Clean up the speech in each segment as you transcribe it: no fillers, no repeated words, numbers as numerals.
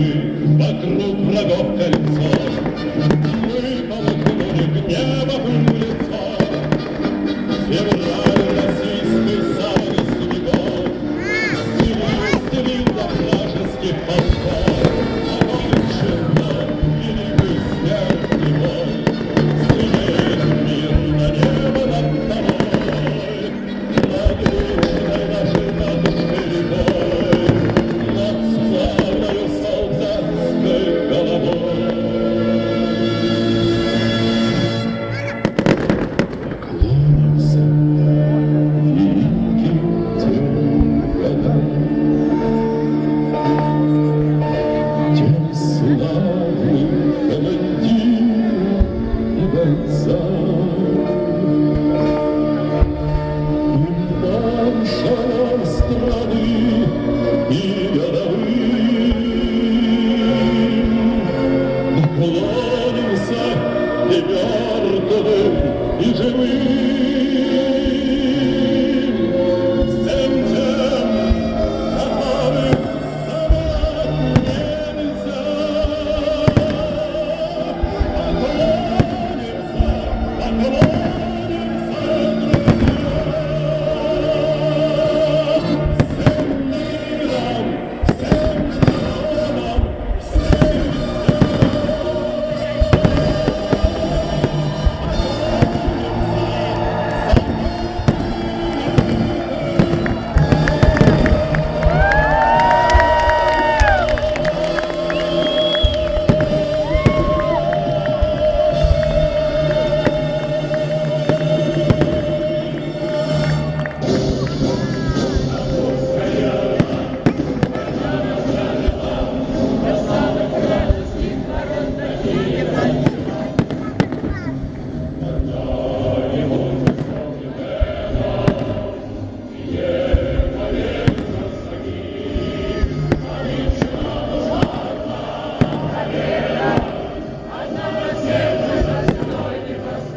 мы вокруг врагов кольцо, мы полыхнули гневом лицо. Февраль российской зависти веков стелил до вражеских полков, окончено великий смертный бой. Стремит мир на небо над тобой, над вечной нашей матушкой рекой, над славною солдатской головой. И живым всем тем, которых забрать нельзя. Поклонимся, всем миром, всем народом, всем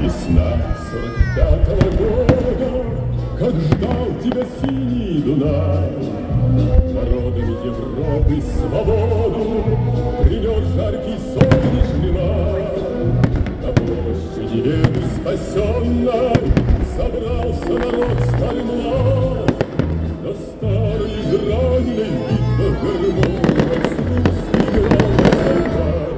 весна 45-го года, как ждал тебя синий Дунай. Народами Европы свободу принес жаркий солнечный май. На площади Вены спасенной собрался народ стальной. На старой израненной в битвах гармонах с русский главный солдат.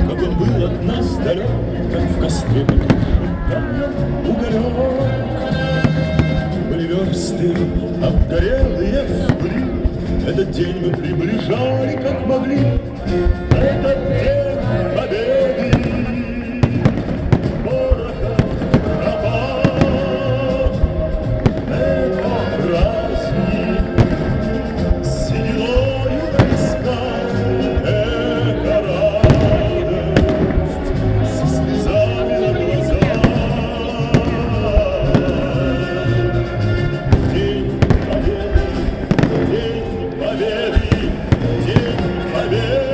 Как он был от нас далек, как в костре уголек. Были версты обгорелые в пыли, этот день мы приближали, как могли. Этот день победы, пороха, пропал. Это праздник с сединою на висках. Это радость со слезами на глазах. День победы, день победы, день победы.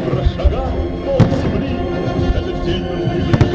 прошагал пол земли. Этот день был привычен